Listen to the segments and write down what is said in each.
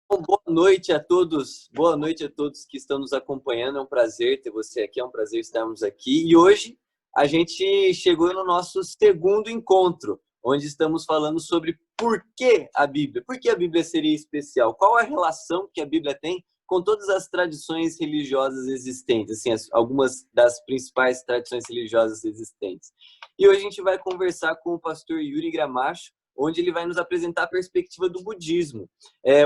Boa noite a todos que estão nos acompanhando. É um prazer ter você aqui, é um prazer estarmos aqui. E hoje a gente chegou no nosso segundo encontro, onde estamos falando sobre por que a Bíblia. Por que a Bíblia seria especial? Qual a relação que a Bíblia tem com todas as tradições religiosas existentes, assim, algumas das principais tradições religiosas existentes. E hoje a gente vai conversar com o pastor Yuri Gramacho, onde ele vai nos apresentar a perspectiva do budismo.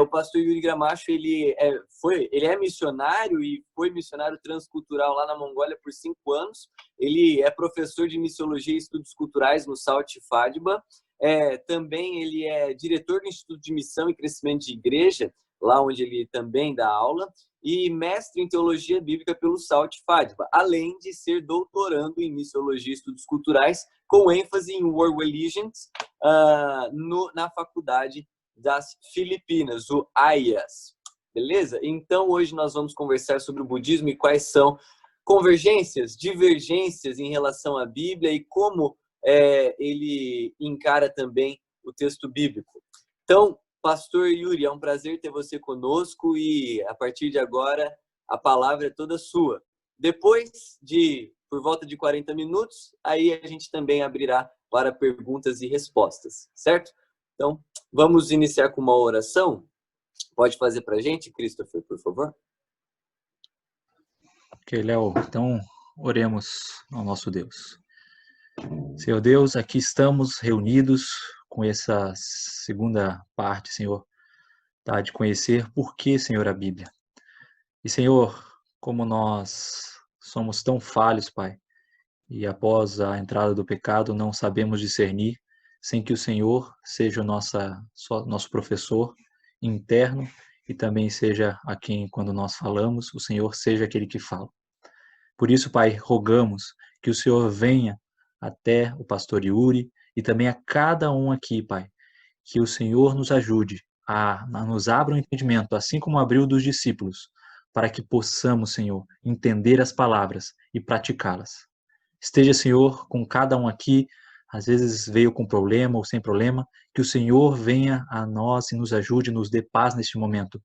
O pastor Yuri Gramacho, ele é missionário e foi missionário transcultural lá na Mongólia por 5 anos. Ele é professor de missiologia e estudos culturais no Salt Fadba. Também ele é diretor do Instituto de Missão e Crescimento de Igreja, lá onde ele também dá aula, e mestre em teologia bíblica pelo Salt Fadba, além de ser doutorando em missiologia e estudos culturais, com ênfase em World Religions, na faculdade das Filipinas, o AIAS. Beleza? Então, hoje nós vamos conversar sobre o budismo e quais são convergências, divergências em relação à Bíblia e como ele encara também o texto bíblico. Então, pastor Yuri, é um prazer ter você conosco e, a partir de agora, a palavra é toda sua. Depois de, por volta de 40 minutos, aí a gente também abrirá para perguntas e respostas, certo? Então, vamos iniciar com uma oração? Pode fazer para a gente, Christopher, por favor? Ok, Léo. Então, oremos ao nosso Deus. Senhor Deus, aqui estamos reunidos com essa segunda parte, Senhor, tá, de conhecer por que, Senhor, a Bíblia. E, Senhor, como nós somos tão falhos, Pai, e após a entrada do pecado não sabemos discernir, sem que o Senhor seja nosso professor interno e também seja a quem, quando nós falamos, o Senhor seja aquele que fala. Por isso, Pai, rogamos que o Senhor venha até o pastor Yuri e também a cada um aqui, Pai, que o Senhor nos ajude nos abra o entendimento, assim como abriu dos discípulos, para que possamos, Senhor, entender as palavras e praticá-las. Esteja, Senhor, com cada um aqui, às vezes veio com problema ou sem problema, que o Senhor venha a nós e nos ajude, nos dê paz neste momento.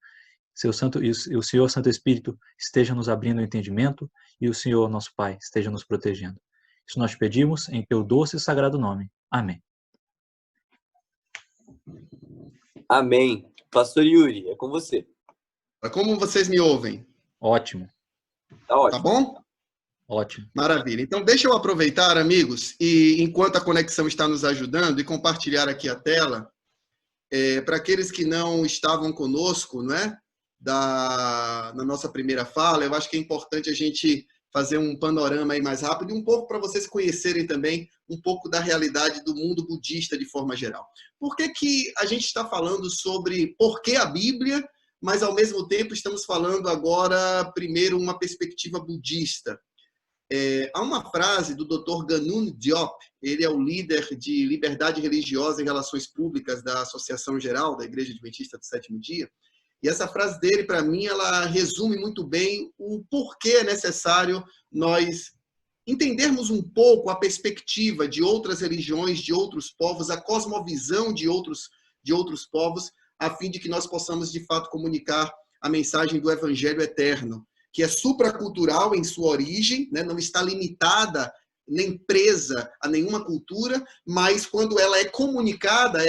O Senhor Santo Espírito esteja nos abrindo o entendimento e o Senhor, nosso Pai, esteja nos protegendo. Isso nós pedimos em teu doce e sagrado nome. Amém. Amém. Pastor Yuri, é com você. Como vocês me ouvem? Ótimo. Tá ótimo. Tá bom? Ótimo. Maravilha. Então, deixa eu aproveitar, amigos, e enquanto a conexão está nos ajudando, e compartilhar aqui a tela, para aqueles que não estavam conosco, não é? Na nossa primeira fala, eu acho que é importante a gente fazer um panorama aí mais rápido e um pouco para vocês conhecerem também um pouco da realidade do mundo budista de forma geral. Por que a gente está falando sobre por que a Bíblia, mas ao mesmo tempo estamos falando agora, primeiro, uma perspectiva budista? Há uma frase do Dr. Ganun Diop, ele é o líder de liberdade religiosa e relações públicas da Associação Geral da Igreja Adventista do Sétimo Dia, e essa frase dele, para mim, ela resume muito bem o porquê é necessário nós entendermos um pouco a perspectiva de outras religiões, de outros povos, a cosmovisão de outros povos, a fim de que nós possamos, de fato, comunicar a mensagem do Evangelho Eterno, que é supracultural em sua origem, né? Não está limitada nem presa a nenhuma cultura, mas quando ela é comunicada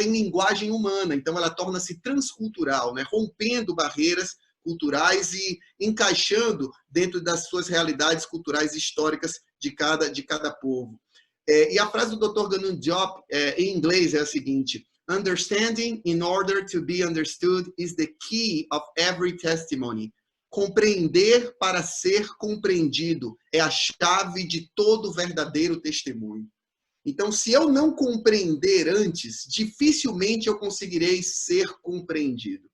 em linguagem humana, então ela torna-se transcultural, né? Rompendo barreiras culturais e encaixando dentro das suas realidades culturais históricas de cada povo. E a frase do Dr. Ganun Diop, em inglês, é a seguinte: "Understanding in order to be understood is the key of every testimony." Compreender para ser compreendido é a chave de todo verdadeiro testemunho. Então, se eu não compreender antes, dificilmente eu conseguirei ser compreendido.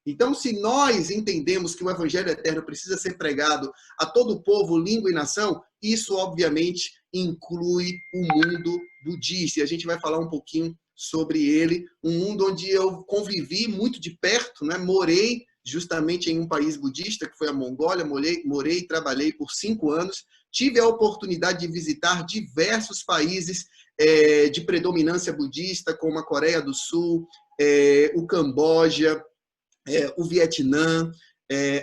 Então, se nós entendemos que o Evangelho Eterno precisa ser pregado a todo povo, língua e nação, isso, obviamente, inclui o mundo budista. E a gente vai falar um pouquinho sobre ele, um mundo onde eu convivi muito de perto, né? Morei justamente em um país budista, que foi a Mongólia, morei e trabalhei por 5 anos, tive a oportunidade de visitar diversos países de predominância budista, como a Coreia do Sul, o Camboja, o Vietnã,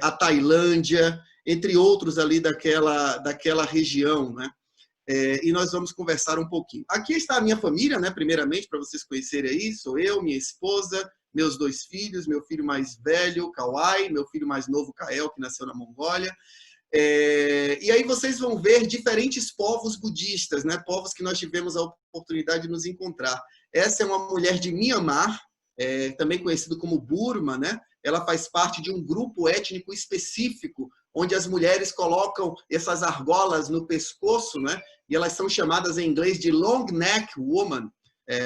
a Tailândia, entre outros ali daquela região, né? E nós vamos conversar um pouquinho. Aqui está a minha família, né? Primeiramente, para vocês conhecerem aí, sou eu, minha esposa, meus 2 filhos, meu filho mais velho, Kawai, meu filho mais novo, Kael, que nasceu na Mongólia. E aí vocês vão ver diferentes povos budistas, né? Povos que nós tivemos a oportunidade de nos encontrar. Essa é uma mulher de Myanmar, também conhecido como Burma, né? Ela faz parte de um grupo étnico específico, onde as mulheres colocam essas argolas no pescoço, né? E elas são chamadas em inglês de long neck woman,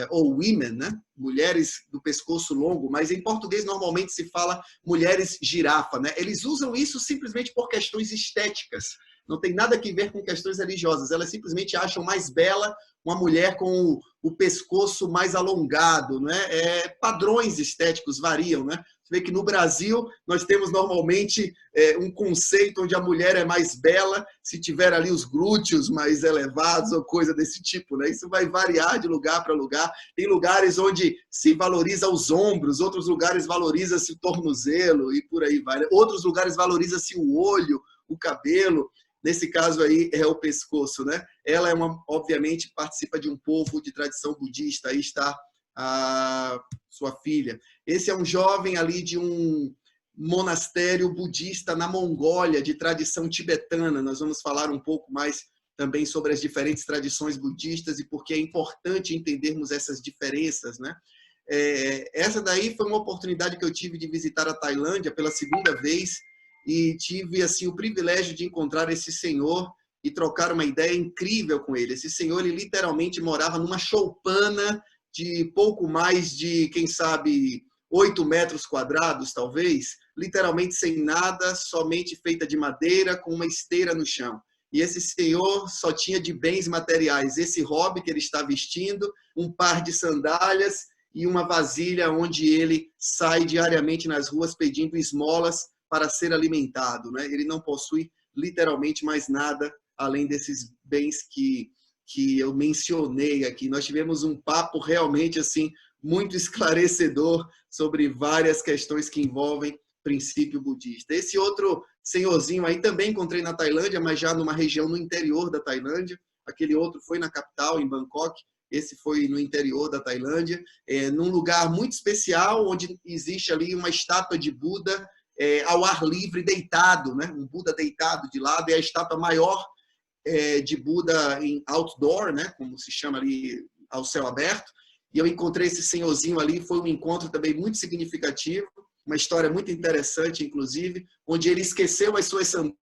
ou women, né? Mulheres do pescoço longo, mas em português normalmente se fala mulheres girafa, né? Eles usam isso simplesmente por questões estéticas, não tem nada a ver com questões religiosas, elas simplesmente acham mais bela uma mulher com o pescoço mais alongado, né? Padrões estéticos variam, né? Você vê que no Brasil nós temos normalmente um conceito onde a mulher é mais bela se tiver ali os glúteos mais elevados ou coisa desse tipo, né? Isso vai variar de lugar para lugar. Tem lugares onde se valoriza os ombros, outros lugares valoriza-se o tornozelo e por aí vai. Outros lugares valoriza-se o olho, o cabelo. Nesse caso aí é o pescoço, né? Ela obviamente participa de um povo de tradição budista. Aí está a sua filha. Esse é um jovem ali de um monastério budista na Mongólia, de tradição tibetana. Nós vamos falar um pouco mais também sobre as diferentes tradições budistas e por que é importante entendermos essas diferenças, né? Essa daí foi uma oportunidade que eu tive de visitar a Tailândia pela segunda vez e tive assim o privilégio de encontrar esse senhor e trocar uma ideia incrível com ele. Esse senhor, ele literalmente morava numa choupana de pouco mais de, quem sabe, 8 metros quadrados, talvez, literalmente sem nada, somente feita de madeira, com uma esteira no chão. E esse senhor só tinha de bens materiais esse hobby que ele está vestindo, um par de sandálias e uma vasilha onde ele sai diariamente nas ruas pedindo esmolas para ser alimentado, né? Ele não possui literalmente mais nada além desses bens que eu mencionei aqui. Nós tivemos um papo realmente assim muito esclarecedor sobre várias questões que envolvem princípio budista. Esse outro senhorzinho aí também encontrei na Tailândia, mas já numa região no interior da Tailândia. Aquele outro foi na capital, em Bangkok. Esse foi no interior da Tailândia, num lugar muito especial, onde existe ali uma estátua de Buda ao ar livre, deitado, né? Um Buda deitado de lado, é a estátua maior de Buda em outdoor, né? Como se chama ali, ao céu aberto. E eu encontrei esse senhorzinho ali, foi um encontro também muito significativo, uma história muito interessante, inclusive, onde ele esqueceu as suas sandálias.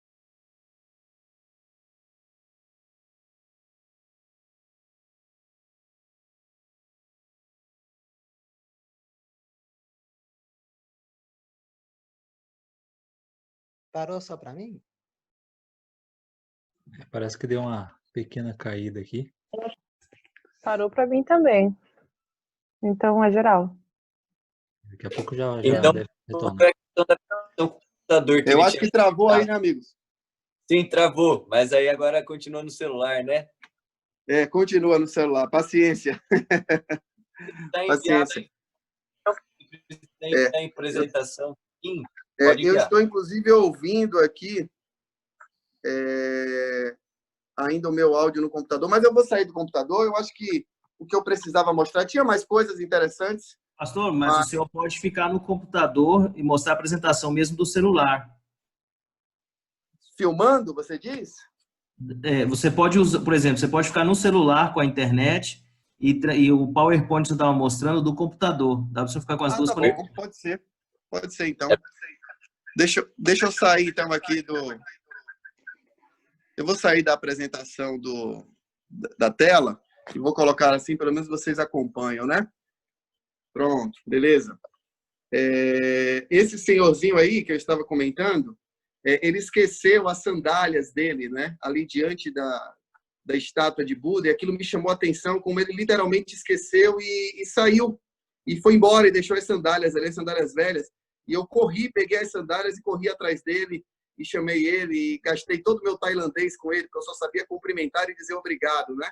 Parou só para mim? Parece que deu uma pequena caída aqui. Parou para mim também. Então é geral. Daqui a pouco já Então, deve retornar. foi a questão da conexão com o computador. Eu acho que travou aí, né, amigos? Sim, travou, mas aí agora continua no celular, né? Continua no celular. Paciência. Está Paciência. em apresentação. Sim, eu estou, inclusive, ouvindo aqui ainda o meu áudio no computador, mas eu vou sair do computador. Eu acho que o que eu precisava mostrar tinha mais coisas interessantes. Pastor, mas o senhor pode ficar no computador e mostrar a apresentação mesmo do celular. Filmando, você diz? Você pode usar, por exemplo, você pode ficar no celular com a internet e o PowerPoint que você estava mostrando do computador. Dá para você ficar com as duas conexões. Pode ser, então. Deixa eu sair, então, aqui do... Eu vou sair da apresentação da tela e vou colocar assim, pelo menos vocês acompanham, né? Pronto, beleza. Esse senhorzinho aí que eu estava comentando, ele esqueceu as sandálias dele, né? Ali diante da estátua de Buda, e aquilo me chamou a atenção, como ele literalmente esqueceu e saiu. E foi embora e deixou as sandálias ali, as sandálias velhas. E eu corri, peguei as sandálias e corri atrás dele e chamei ele e gastei todo o meu tailandês com ele, porque eu só sabia cumprimentar e dizer obrigado, né?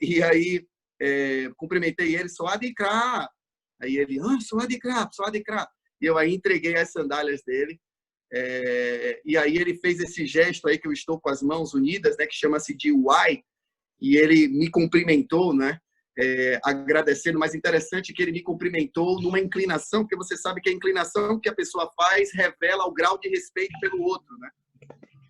E aí cumprimentei ele, Sawadee Krap. Aí ele, Sawadee Krap, Sawadee Krap. e eu aí entreguei as sandálias dele. E aí ele fez esse gesto aí que eu estou com as mãos unidas, né, que chama-se de Y, e ele me cumprimentou, né, agradecendo, mas interessante que ele me cumprimentou numa inclinação, porque você sabe que a inclinação que a pessoa faz revela o grau de respeito pelo outro, né?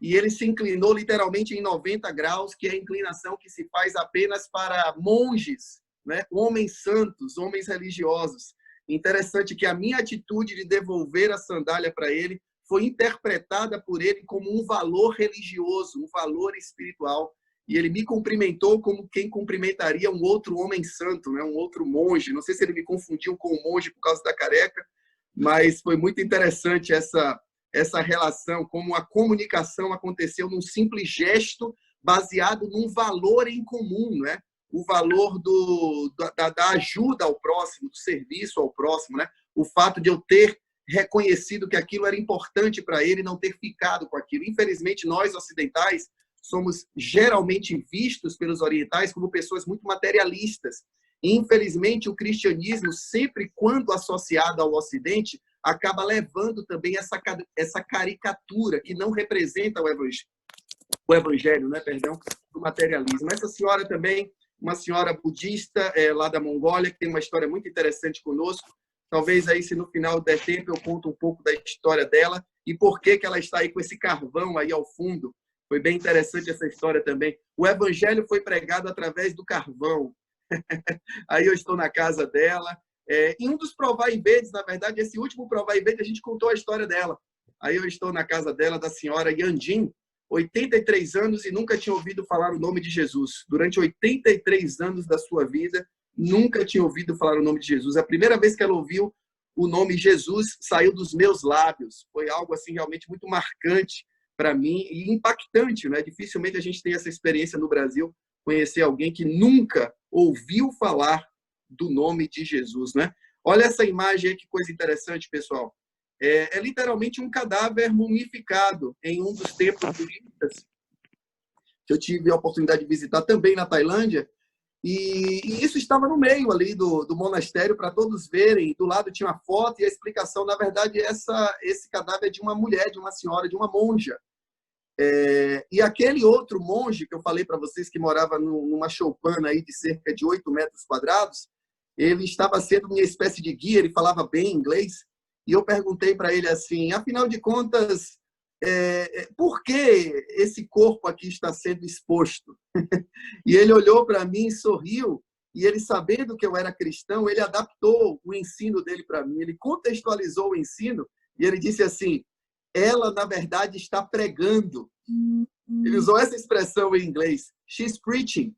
E ele se inclinou literalmente em 90 graus, que é a inclinação que se faz apenas para monges, né? Homens santos, homens religiosos. Interessante que a minha atitude de devolver a sandália para ele foi interpretada por ele como um valor religioso, um valor espiritual. E ele me cumprimentou como quem cumprimentaria um outro homem santo, né? Um outro monge. Não sei se ele me confundiu com o monge por causa da careca, mas foi muito interessante essa relação, como a comunicação aconteceu num simples gesto baseado num valor em comum, né? O valor da ajuda ao próximo, do serviço ao próximo, né? O fato de eu ter reconhecido que aquilo era importante para ele e não ter ficado com aquilo. Infelizmente, nós ocidentais somos geralmente vistos pelos orientais como pessoas muito materialistas. Infelizmente, o cristianismo, sempre quando associado ao Ocidente, acaba levando também essa caricatura que não representa o evangelho, né? Perdão, o materialismo. Essa senhora também, uma senhora budista lá da Mongólia, que tem uma história muito interessante conosco. Talvez aí, se no final der tempo, eu conto um pouco da história dela e por que ela está aí com esse carvão aí ao fundo. Foi bem interessante essa história também. O evangelho foi pregado através do carvão. Aí eu estou na casa dela. Em um dos Provai Verdes, na verdade, esse último Provai Verde, a gente contou a história dela. Aí eu estou na casa dela, da senhora Yandin, 83 anos, e nunca tinha ouvido falar o nome de Jesus. Durante 83 anos da sua vida, nunca tinha ouvido falar o nome de Jesus. A primeira vez que ela ouviu o nome Jesus, saiu dos meus lábios. Foi algo assim realmente muito marcante para mim e impactante, né? Dificilmente a gente tem essa experiência no Brasil, conhecer alguém que nunca ouviu falar do nome de Jesus, né? Olha essa imagem aí, que coisa interessante, pessoal. É literalmente um cadáver mumificado em um dos templos budistas que eu tive a oportunidade de visitar também na Tailândia. E isso estava no meio ali do monastério para todos verem. Do lado tinha uma foto e a explicação. Na verdade, esse cadáver é de uma mulher, de uma senhora, de uma monja. E aquele outro monge que eu falei para vocês, que morava numa choupana aí de cerca de 8 metros quadrados, ele estava sendo minha espécie de guia, ele falava bem inglês. E eu perguntei para ele assim, afinal de contas, por que esse corpo aqui está sendo exposto? E ele olhou para mim e sorriu, e ele, sabendo que eu era cristão, ele adaptou o ensino dele para mim, ele contextualizou o ensino, e ele disse assim, ela, na verdade, está pregando. Ele usou essa expressão em inglês, she's preaching,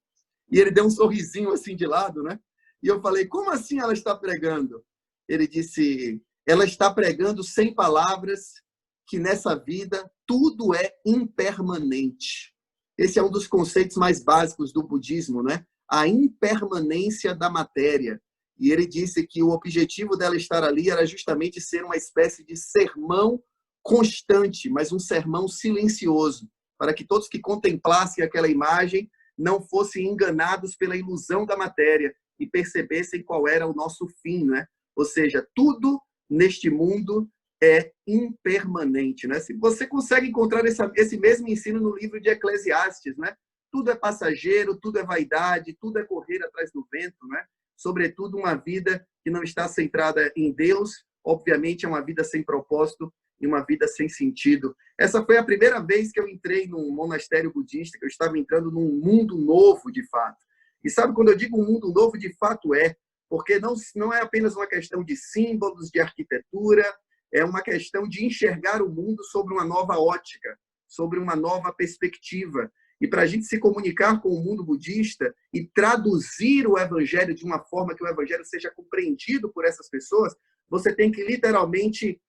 e ele deu um sorrisinho assim de lado, né? E eu falei, como assim ela está pregando? Ele disse, ela está pregando sem palavras, que nessa vida tudo é impermanente. Esse é um dos conceitos mais básicos do budismo, né? A impermanência da matéria. E ele disse que o objetivo dela estar ali era justamente ser uma espécie de sermão constante, mas um sermão silencioso, para que todos que contemplassem aquela imagem não fossem enganados pela ilusão da matéria e percebessem qual era o nosso fim, né? Ou seja, tudo neste mundo é impermanente, né? Se você consegue encontrar esse mesmo ensino no livro de Eclesiastes, né? Tudo é passageiro, tudo é vaidade, tudo é correr atrás do vento, né? Sobretudo uma vida que não está centrada em Deus, obviamente é uma vida sem propósito e uma vida sem sentido. Essa foi a primeira vez que eu entrei num monastério budista, que eu estava entrando num mundo novo, de fato. E sabe, quando eu digo um mundo novo, de fato porque não é apenas uma questão de símbolos, de arquitetura, é uma questão de enxergar o mundo sobre uma nova ótica, sobre uma nova perspectiva. E para a gente se comunicar com o mundo budista e traduzir o evangelho de uma forma que o evangelho seja compreendido por essas pessoas, você tem que literalmente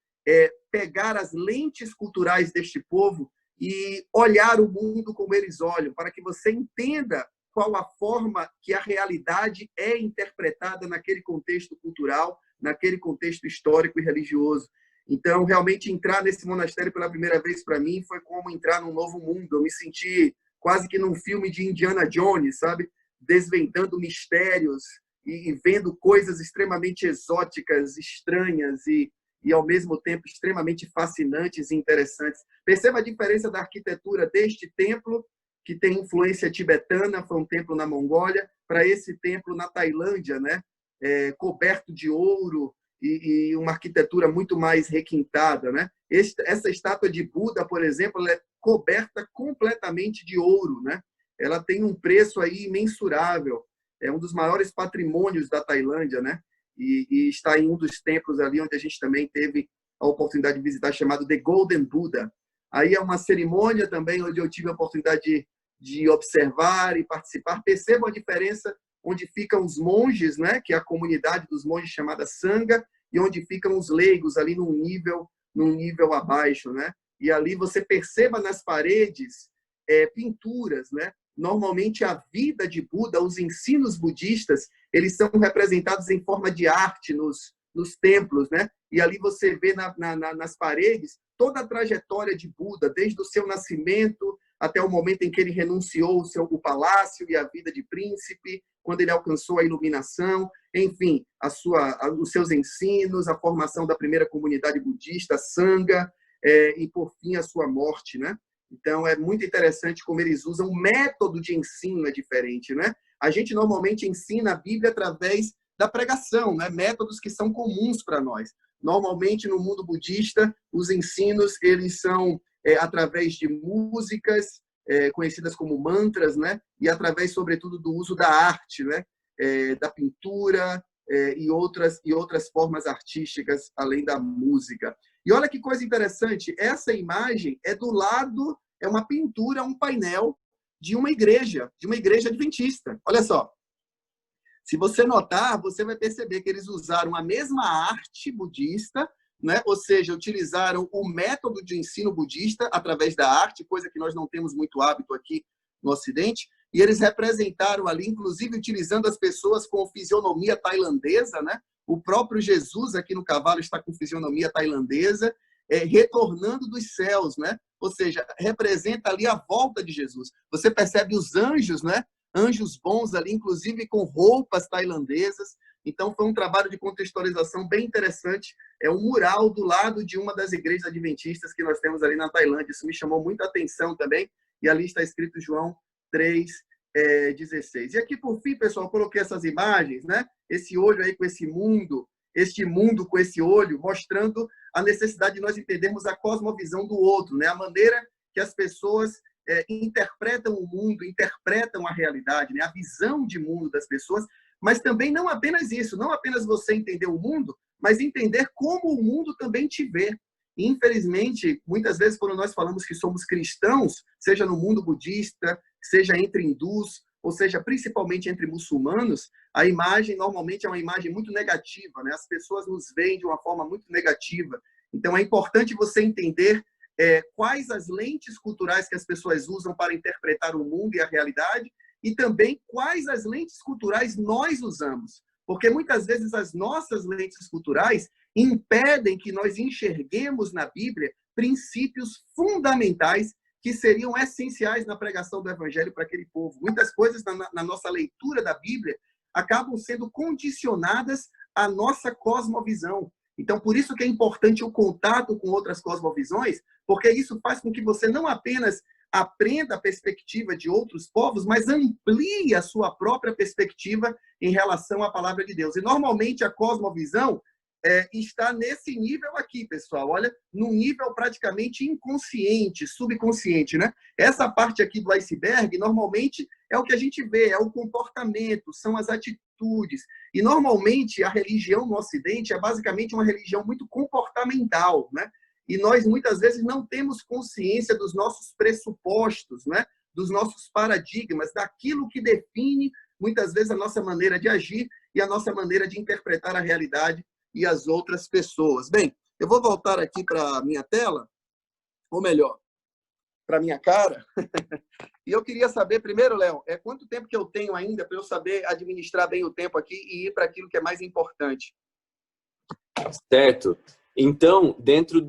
pegar as lentes culturais deste povo e olhar o mundo como eles olham, para que você entenda qual a forma que a realidade é interpretada naquele contexto cultural, naquele contexto histórico e religioso. Então, realmente, entrar nesse monastério pela primeira vez para mim foi como entrar num novo mundo. Eu me senti quase que num filme de Indiana Jones, sabe? Desvendando mistérios e vendo coisas extremamente exóticas, estranhas e e, ao mesmo tempo, extremamente fascinantes e interessantes. Perceba a diferença da arquitetura deste templo, que tem influência tibetana, foi um templo na Mongólia, para esse templo na Tailândia, né? Coberto de ouro e uma arquitetura muito mais requintada, né? Essa estátua de Buda, por exemplo, ela é coberta completamente de ouro, né? Ela tem um preço aí imensurável. É um dos maiores patrimônios da Tailândia, né? E está em um dos templos ali onde a gente também teve a oportunidade de visitar, chamado The Golden Buddha. Aí é uma cerimônia também onde eu tive a oportunidade de observar e participar. Percebam a diferença onde ficam os monges, né? Que é a comunidade dos monges chamada Sangha, e onde ficam os leigos ali num nível abaixo, né? E ali você perceba nas paredes pinturas, né? Normalmente a vida de Buda, os ensinos budistas, eles são representados em forma de arte nos templos, né? E ali você vê nas paredes toda a trajetória de Buda, desde o seu nascimento até o momento em que ele renunciou o palácio e a vida de príncipe, quando ele alcançou a iluminação, enfim, os seus ensinos, a formação da primeira comunidade budista, Sangha, e, por fim, a sua morte, né? Então, é muito interessante como eles usam. O método de ensino é diferente, né? A gente normalmente ensina a Bíblia através da pregação, né? Métodos que são comuns para nós. Normalmente, no mundo budista, os ensinos eles são através de músicas conhecidas como mantras, né? E através, sobretudo, do uso da arte, né? Da pintura e outras formas artísticas, além da música. E olha que coisa interessante, essa imagem é uma pintura, um painel de uma igreja adventista. Olha só. Se você notar, você vai perceber que eles usaram a mesma arte budista, né? Ou seja, utilizaram o método de ensino budista através da arte, coisa que nós não temos muito hábito aqui no Ocidente, e eles representaram ali, inclusive utilizando as pessoas com fisionomia tailandesa, né? O próprio Jesus aqui no cavalo está com fisionomia tailandesa, retornando dos céus, né? Ou seja, representa ali a volta de Jesus. Você percebe os anjos, né? Anjos bons ali, inclusive com roupas tailandesas. Então, foi um trabalho de contextualização bem interessante. É um mural do lado de uma das igrejas adventistas que nós temos ali na Tailândia. Isso me chamou muita atenção também. E ali está escrito João 3:16. E aqui, por fim, pessoal, eu coloquei essas imagens, né? Esse olho aí com esse mundo, este mundo com esse olho, mostrando a necessidade de nós entendermos a cosmovisão do outro, né? A maneira que as pessoas interpretam o mundo, interpretam a realidade, né? A visão de mundo das pessoas, mas também não apenas isso, não apenas você entender o mundo, mas entender como o mundo também te vê. E, infelizmente, muitas vezes, quando nós falamos que somos cristãos, seja no mundo budista, seja entre hindus, ou seja, principalmente entre muçulmanos, a imagem normalmente é uma imagem muito negativa, né? As pessoas nos veem de uma forma muito negativa. Então, é importante você entender quais as lentes culturais que as pessoas usam para interpretar o mundo e a realidade, e também quais as lentes culturais nós usamos. Porque muitas vezes as nossas lentes culturais impedem que nós enxerguemos na Bíblia princípios fundamentais que seriam essenciais na pregação do Evangelho para aquele povo. Muitas coisas na nossa leitura da Bíblia acabam sendo condicionadas à nossa cosmovisão. Então, por isso que é importante o contato com outras cosmovisões, porque isso faz com que você não apenas aprenda a perspectiva de outros povos, mas amplie a sua própria perspectiva em relação à palavra de Deus. E, normalmente, a cosmovisão está nesse nível aqui, pessoal. Olha, num nível praticamente inconsciente, subconsciente, né? Essa parte aqui do iceberg, normalmente, é o que a gente vê, é o comportamento, são as atitudes. E, normalmente, a religião no Ocidente é basicamente uma religião muito comportamental, né? E nós, muitas vezes, não temos consciência dos nossos pressupostos, né? Dos nossos paradigmas, daquilo que define, muitas vezes, a nossa maneira de agir e a nossa maneira de interpretar a realidade e as outras pessoas. Bem, eu vou voltar aqui para a minha tela, ou melhor, para a minha cara. E eu queria saber, primeiro, Léo, quanto tempo que eu tenho ainda para eu saber administrar bem o tempo aqui e ir para aquilo que é mais importante? Certo. Então, dentro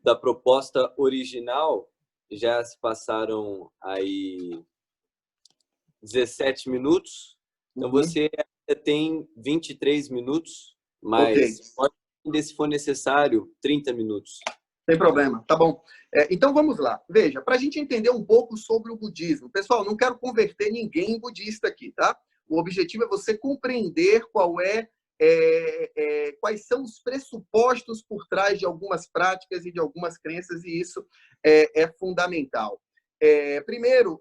da proposta original, já se passaram aí 17 minutos. Então, você ainda tem 23 minutos, mas pode se for necessário, 30 minutos. Sem problema, tá bom. Então vamos lá. Veja, para a gente entender um pouco sobre o budismo. Pessoal, não quero converter ninguém em budista aqui, tá? O objetivo é você compreender quais são os pressupostos por trás de algumas práticas e de algumas crenças, e isso é fundamental. Primeiro,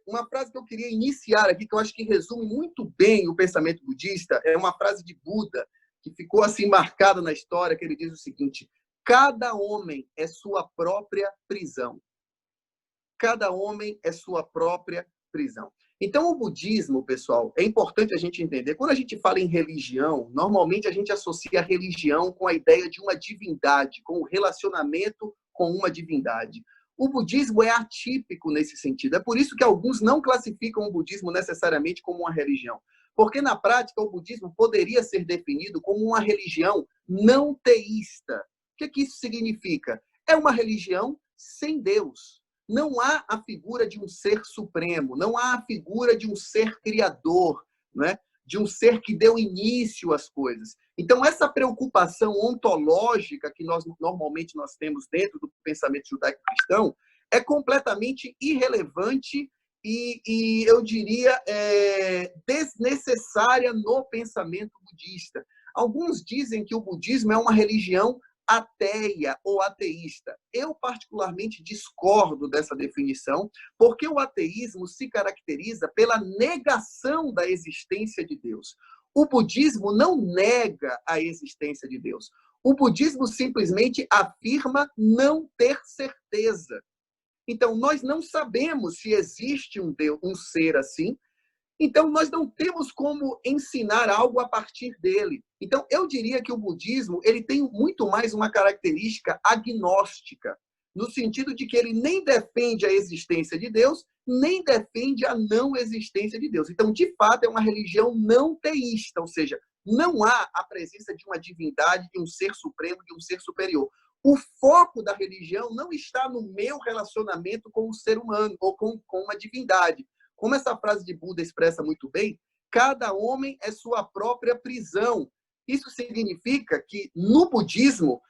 uma frase que eu queria iniciar aqui, que eu acho que resume muito bem o pensamento budista, é uma frase de Buda, que ficou assim marcada na história, que ele diz o seguinte: cada homem é sua própria prisão. Cada homem é sua própria prisão. Então, o budismo, pessoal, é importante a gente entender. Quando a gente fala em religião, normalmente a gente associa a religião com a ideia de uma divindade, com o relacionamento com uma divindade. O budismo é atípico nesse sentido. É por isso que alguns não classificam o budismo necessariamente como uma religião. Porque, na prática, o budismo poderia ser definido como uma religião não teísta. O que isso significa? É uma religião sem Deus. Não há a figura de um ser supremo, não há a figura de um ser criador, né? De um ser que deu início às coisas. Então, essa preocupação ontológica que normalmente nós temos dentro do pensamento judaico-cristão é completamente irrelevante e eu diria, desnecessária no pensamento budista. Alguns dizem que o budismo é uma religião ateia ou ateísta. Eu, particularmente, discordo dessa definição, porque o ateísmo se caracteriza pela negação da existência de Deus. O budismo não nega a existência de Deus. O budismo simplesmente afirma não ter certeza. Então, nós não sabemos se existe um Deus, um ser assim. Então, nós não temos como ensinar algo a partir dele. Então, eu diria que o budismo ele tem muito mais uma característica agnóstica, no sentido de que ele nem defende a existência de Deus, nem defende a não existência de Deus. Então, de fato, é uma religião não teísta, ou seja, não há a presença de uma divindade, de um ser supremo, de um ser superior. O foco da religião não está no meu relacionamento com o ser humano ou com uma divindade. Como essa frase de Buda expressa muito bem, cada homem é sua própria prisão. Isso significa que, no budismo,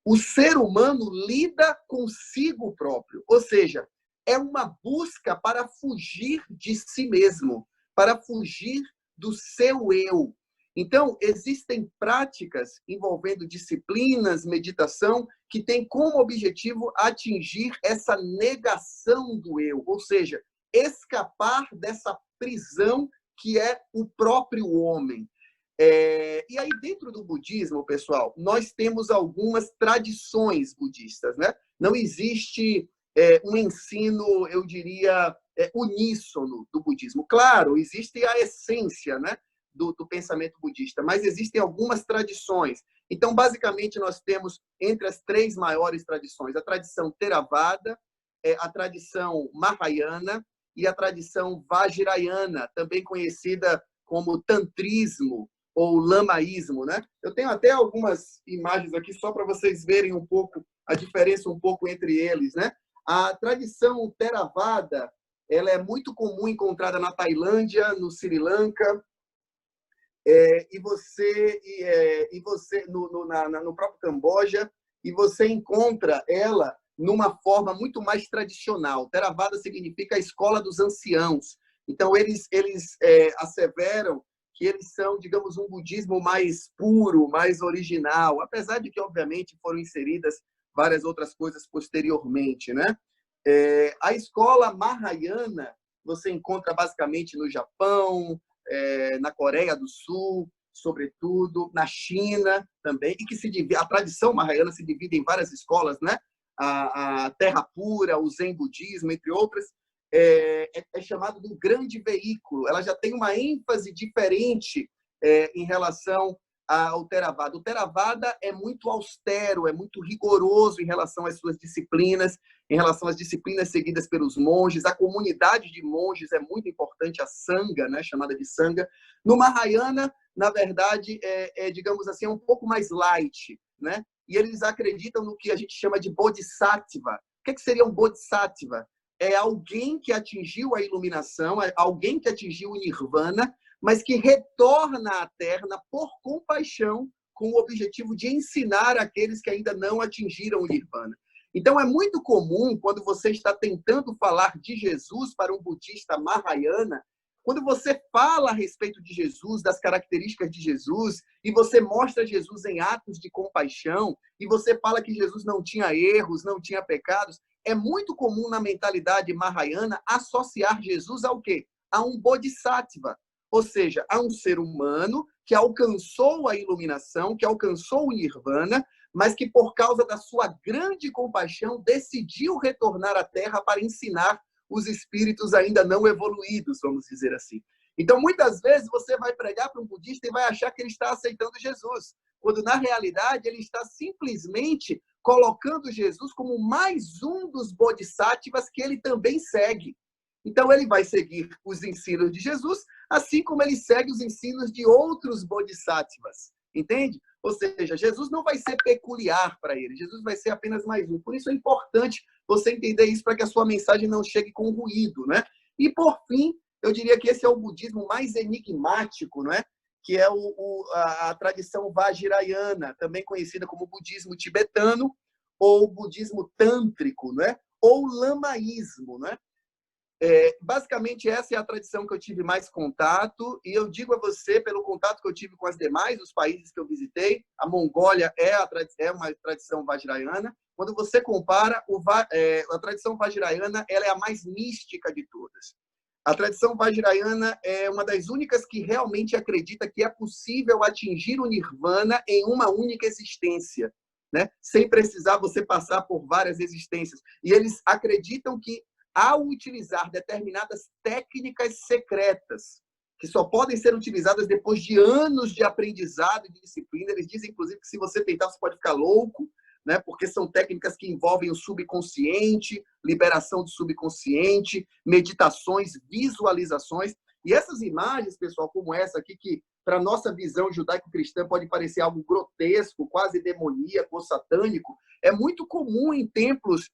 o ser humano lida consigo próprio. Ou seja, é uma busca para fugir de si mesmo, para fugir do seu eu. Então, existem práticas envolvendo disciplinas, meditação, que têm como objetivo atingir essa negação do eu, ou seja, escapar dessa prisão que é o próprio homem. E aí, dentro do budismo, pessoal, nós temos algumas tradições budistas, né? Não existe um ensino, eu diria, uníssono do budismo. Claro, existe a essência, né, do pensamento budista, mas existem algumas tradições. Então, basicamente, nós temos entre as 3 maiores tradições a tradição Theravada, a tradição Mahayana e a tradição Vajrayana, também conhecida como tantrismo ou lamaísmo, né? Eu tenho até algumas imagens aqui só para vocês verem um pouco a diferença um pouco entre eles, né? A tradição Theravada, ela é muito comum encontrada na Tailândia, no Sri Lanka, e você no próprio Camboja, e você encontra ela numa forma muito mais tradicional. Theravada significa a escola dos anciãos. Então, eles asseveram que eles são, digamos, um budismo mais puro, mais original, apesar de que, obviamente, foram inseridas várias outras coisas posteriormente, né? A escola Mahayana você encontra basicamente no Japão, na Coreia do Sul, sobretudo, na China também, e que a tradição Mahayana se divide em várias escolas, né? A Terra Pura, o Zen Budismo, entre outras, é chamado do grande veículo. Ela já tem uma ênfase diferente em relação ao Theravada. O Theravada é muito austero, é muito rigoroso em relação às suas disciplinas, em relação às disciplinas seguidas pelos monges. A comunidade de monges é muito importante, a Sangha, né, chamada de Sangha. No Mahayana, na verdade, digamos assim, é um pouco mais light, né? E eles acreditam no que a gente chama de Bodhisattva. O que seria um Bodhisattva? É alguém que atingiu a iluminação, alguém que atingiu o Nirvana, mas que retorna à Terra por compaixão com o objetivo de ensinar aqueles que ainda não atingiram o Nirvana. Então, é muito comum, quando você está tentando falar de Jesus para um budista Mahayana, quando você fala a respeito de Jesus, das características de Jesus, e você mostra Jesus em atos de compaixão, e você fala que Jesus não tinha erros, não tinha pecados, é muito comum na mentalidade Mahayana associar Jesus ao quê? A um bodhisattva, ou seja, a um ser humano que alcançou a iluminação, que alcançou o Nirvana, mas que por causa da sua grande compaixão decidiu retornar à Terra para ensinar os espíritos ainda não evoluídos, vamos dizer assim. Então, muitas vezes, você vai pregar para um budista e vai achar que ele está aceitando Jesus, quando, na realidade, ele está simplesmente colocando Jesus como mais um dos bodhisattvas que ele também segue. Então, ele vai seguir os ensinos de Jesus, assim como ele segue os ensinos de outros bodhisattvas. Entende? Ou seja, Jesus não vai ser peculiar para ele, Jesus vai ser apenas mais um. Por isso é importante você entender isso para que a sua mensagem não chegue com ruído, né? E, por fim, eu diria que esse é o budismo mais enigmático, não é? Que é a tradição Vajrayana, também conhecida como budismo tibetano, ou budismo tântrico, não é? Ou lamaísmo, não é? Basicamente, essa é a tradição que eu tive mais contato, e eu digo a você, pelo contato que eu tive com os demais, os países que eu visitei, a Mongólia é uma tradição Vajrayana. Quando você compara, a tradição Vajrayana ela é a mais mística de todas. A tradição Vajrayana é uma das únicas que realmente acredita que é possível atingir o Nirvana em uma única existência, né? Sem precisar você passar por várias existências. E eles acreditam que, ao utilizar determinadas técnicas secretas, que só podem ser utilizadas depois de anos de aprendizado e de disciplina, eles dizem, inclusive, que se você tentar, você pode ficar louco, né? Porque são técnicas que envolvem o subconsciente, liberação do subconsciente, meditações, visualizações. E essas imagens, pessoal, como essa aqui, que para a nossa visão judaico-cristã pode parecer algo grotesco, quase demoníaco ou satânico, é muito comum em templos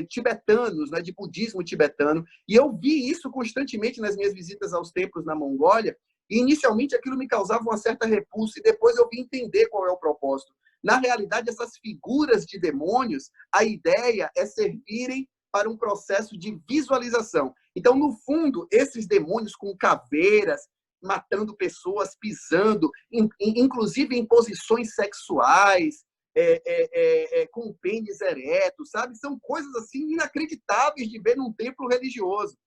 tibetanos, né, de budismo tibetano. E eu vi isso constantemente nas minhas visitas aos templos na Mongólia. E inicialmente aquilo me causava uma certa repulsa, e depois eu vim entender qual é o propósito. Na realidade, essas figuras de demônios, a ideia é servirem para um processo de visualização. Então, no fundo, esses demônios com caveiras, matando pessoas, pisando, inclusive em posições sexuais, com o pênis ereto, sabe? São coisas assim inacreditáveis de ver num templo religioso.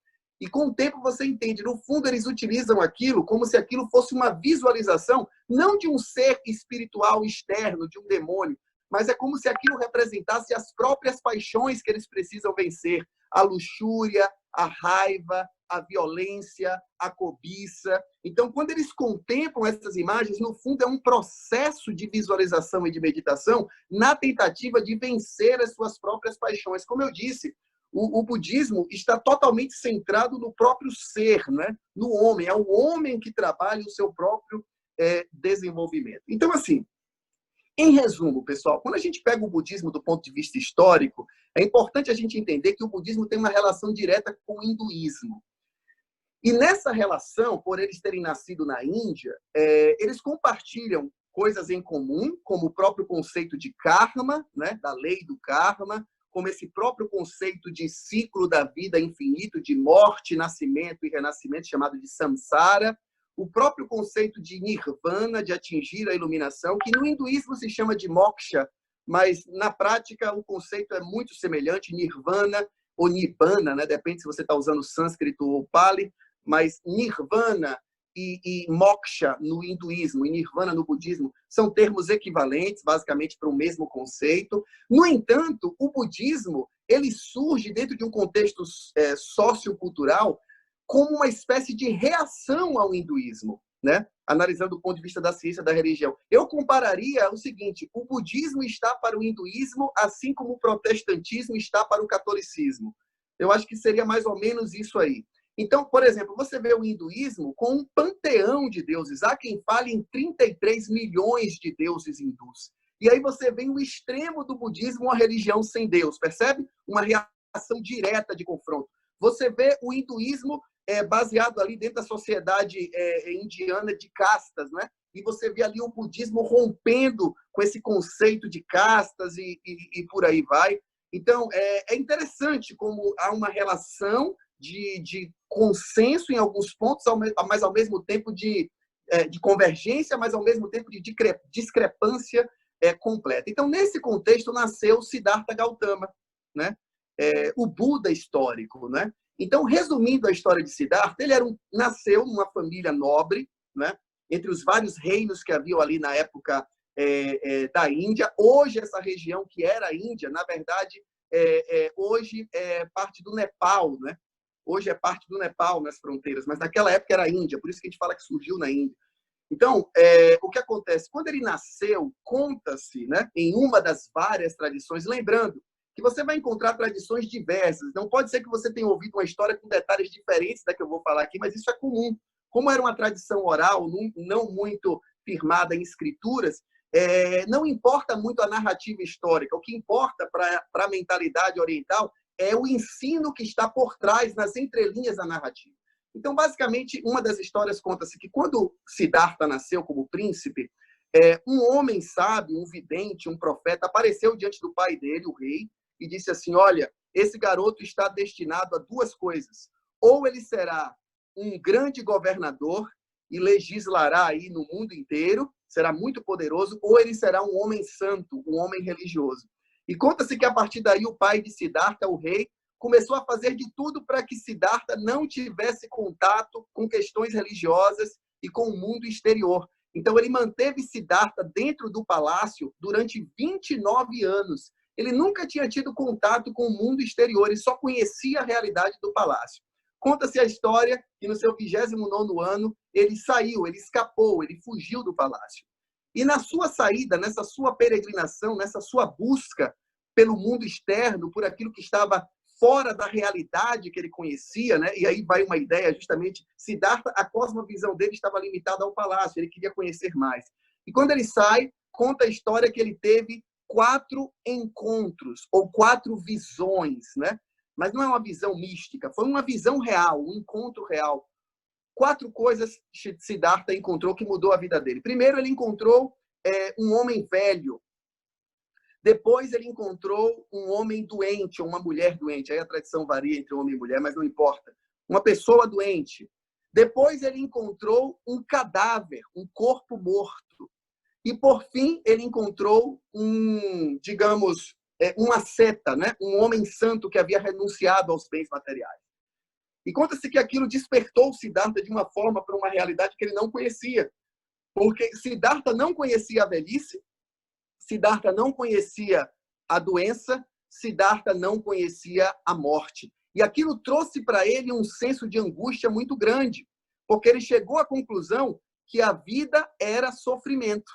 E com o tempo você entende, no fundo eles utilizam aquilo como se aquilo fosse uma visualização, não de um ser espiritual externo, de um demônio, mas é como se aquilo representasse as próprias paixões que eles precisam vencer. A luxúria, a raiva, a violência, a cobiça. Então, quando eles contemplam essas imagens, no fundo é um processo de visualização e de meditação na tentativa de vencer as suas próprias paixões. Como eu disse, o budismo está totalmente centrado no próprio ser, né? No homem. É o homem que trabalha o seu próprio desenvolvimento. Então, assim, em resumo, pessoal, quando a gente pega o budismo do ponto de vista histórico, é importante a gente entender que o budismo tem uma relação direta com o hinduísmo. E nessa relação, por eles terem nascido na Índia, eles compartilham coisas em comum, como o próprio conceito de karma, né, da lei do karma, como esse próprio conceito de ciclo da vida infinito, de morte, nascimento e renascimento, chamado de samsara, o próprio conceito de nirvana, de atingir a iluminação, que no hinduísmo se chama de moksha, mas na prática o conceito é muito semelhante, nirvana ou nibbana, né? Depende se você está usando sânscrito ou pali, mas nirvana e moksha no hinduísmo e nirvana no budismo são termos equivalentes, basicamente, para o mesmo conceito. No entanto, o budismo ele surge dentro de um contexto sociocultural como uma espécie de reação ao hinduísmo, né? Analisando do ponto de vista da ciência da religião. Eu compararia o seguinte: o budismo está para o hinduísmo, assim como o protestantismo está para o catolicismo. Eu acho que seria mais ou menos isso aí. Então, por exemplo, você vê o hinduísmo com um panteão de deuses. Há quem fale em 33 milhões de deuses hindus. E aí você vê o extremo do budismo, uma religião sem Deus, percebe? Uma reação direta de confronto. Você vê o hinduísmo baseado ali dentro da sociedade indiana de castas, né? e você vê ali o budismo rompendo com esse conceito de castas e por aí vai. Então, é interessante como há uma relação de consenso em alguns pontos, mas ao mesmo tempo de convergência, mas ao mesmo tempo de discrepância completa. Então, nesse contexto, nasceu Siddhartha Gautama, né? O Buda histórico, né? Então, resumindo a história de Siddhartha, ele nasceu numa família nobre, né? Entre os vários reinos que haviam ali na época da Índia. Hoje, essa região que era a Índia, na verdade, hoje é parte do Nepal, né? Hoje é parte do Nepal nas fronteiras, mas naquela época era a Índia, por isso que a gente fala que surgiu na Índia. Então, o que acontece? Quando ele nasceu, conta-se, né, em uma das várias tradições, lembrando que você vai encontrar tradições diversas. Não pode ser que você tenha ouvido uma história com detalhes diferentes da que eu vou falar aqui, mas isso é comum. Como era uma tradição oral, não muito firmada em escrituras, não importa muito a narrativa histórica. O que importa para a mentalidade oriental é o ensino que está por trás, nas entrelinhas da narrativa. Então, basicamente, uma das histórias conta-se que quando Siddhartha nasceu como príncipe, um homem sábio, um vidente, um profeta, apareceu diante do pai dele, o rei, e disse assim: olha, esse garoto está destinado a duas coisas. Ou ele será um grande governador e legislará aí no mundo inteiro, será muito poderoso, ou ele será um homem santo, um homem religioso. E conta-se que, a partir daí, o pai de Siddhartha, o rei, começou a fazer de tudo para que Siddhartha não tivesse contato com questões religiosas e com o mundo exterior. Então, ele manteve Siddhartha dentro do palácio durante 29 anos. Ele nunca tinha tido contato com o mundo exterior, ele só conhecia a realidade do palácio. Conta-se a história que, no seu 29º ano, ele saiu, ele escapou, ele fugiu do palácio. E na sua saída, nessa sua peregrinação, nessa sua busca pelo mundo externo, por aquilo que estava fora da realidade que ele conhecia, né? E aí vai uma ideia, justamente, Siddhartha, a cosmovisão dele estava limitada ao palácio, ele queria conhecer mais. E quando ele sai, conta a história que ele teve 4 encontros, ou 4 visões, né? Mas não é uma visão mística, foi uma visão real, um encontro real. 4 coisas que Siddhartha encontrou que mudou a vida dele. Primeiro, ele encontrou um homem velho. Depois, ele encontrou um homem doente, ou uma mulher doente. Aí a tradição varia entre homem e mulher, mas não importa. Uma pessoa doente. Depois, ele encontrou um cadáver, um corpo morto. E, por fim, ele encontrou digamos, um asceta, né? Um homem santo que havia renunciado aos bens materiais. E conta-se que aquilo despertou Siddhartha de uma forma para uma realidade que ele não conhecia. Porque Siddhartha não conhecia a velhice, Siddhartha não conhecia a doença, Siddhartha não conhecia a morte. E aquilo trouxe para ele um senso de angústia muito grande, porque ele chegou à conclusão que a vida era sofrimento.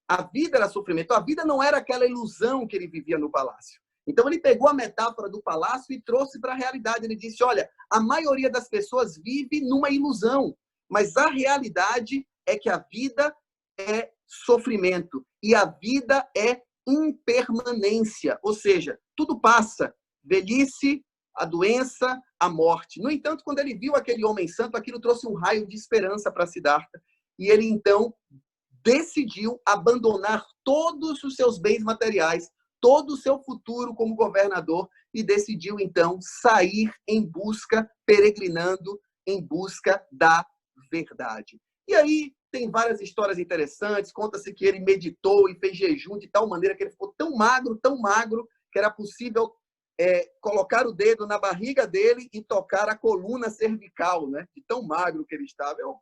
A vida era sofrimento. A vida não era aquela ilusão que ele vivia no palácio. Então, ele pegou a metáfora do palácio e trouxe para a realidade. Ele disse, olha, a maioria das pessoas vive numa ilusão, mas a realidade é que a vida é sofrimento e a vida é impermanência, ou seja, tudo passa, velhice, a doença, a morte. No entanto, quando ele viu aquele homem santo, aquilo trouxe um raio de esperança para Siddhartha, e ele então decidiu abandonar todos os seus bens materiais, todo o seu futuro como governador, e decidiu então sair em busca, peregrinando em busca da verdade. E aí tem várias histórias interessantes. Conta-se que ele meditou e fez jejum de tal maneira que ele ficou tão magro, que era possível colocar o dedo na barriga dele e tocar a coluna cervical, né? De tão magro que ele estava. Eu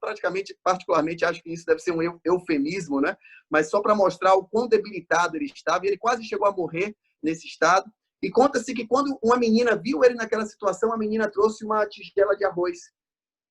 particularmente, acho que isso deve ser um eufemismo, né? Mas só para mostrar o quão debilitado ele estava. E ele quase chegou a morrer nesse estado. E conta-se que quando uma menina viu ele naquela situação, a menina trouxe uma tigela de arroz.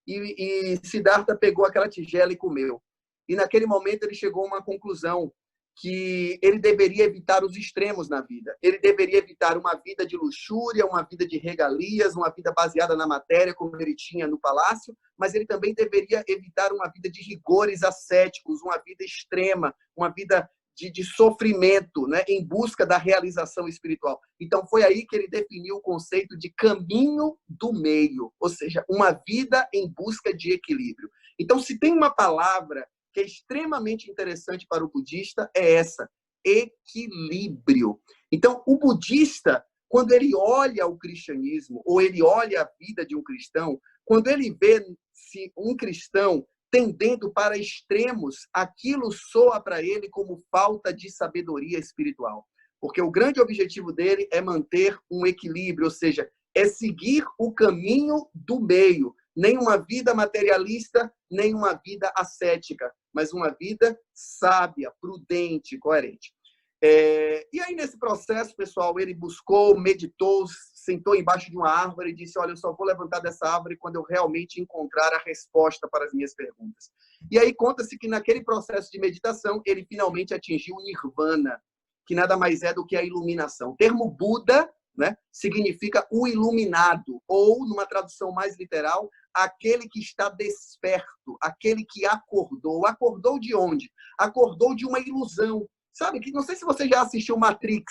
E Siddhartha pegou aquela tigela e comeu. E naquele momento ele chegou a uma conclusão que ele deveria evitar os extremos na vida. Ele deveria evitar uma vida de luxúria, uma vida de regalias, uma vida baseada na matéria, como ele tinha no palácio, mas ele também deveria evitar uma vida de rigores ascéticos, uma vida extrema, uma vida de sofrimento, né, em busca da realização espiritual. Então, foi aí que ele definiu o conceito de caminho do meio, ou seja, uma vida em busca de equilíbrio. Então, se tem uma palavra que é extremamente interessante para o budista é essa: equilíbrio. Então, o budista, quando ele olha o cristianismo, ou ele olha a vida de um cristão, quando ele vê se um cristão tendendo para extremos, aquilo soa para ele como falta de sabedoria espiritual. Porque o grande objetivo dele é manter um equilíbrio, ou seja, é seguir o caminho do meio. Nem uma vida materialista, nem uma vida ascética, mas uma vida sábia, prudente, coerente. E aí, nesse processo, pessoal, ele buscou, meditou, sentou embaixo de uma árvore e disse: olha, eu só vou levantar dessa árvore quando eu realmente encontrar a resposta para as minhas perguntas. E aí conta-se que naquele processo de meditação, ele finalmente atingiu o nirvana, que nada mais é do que a iluminação. O termo Buda, né, significa o iluminado, ou, numa tradução mais literal, aquele que está desperto, aquele que acordou. Acordou de onde? Acordou de uma ilusão. Sabe, que não sei se você já assistiu Matrix.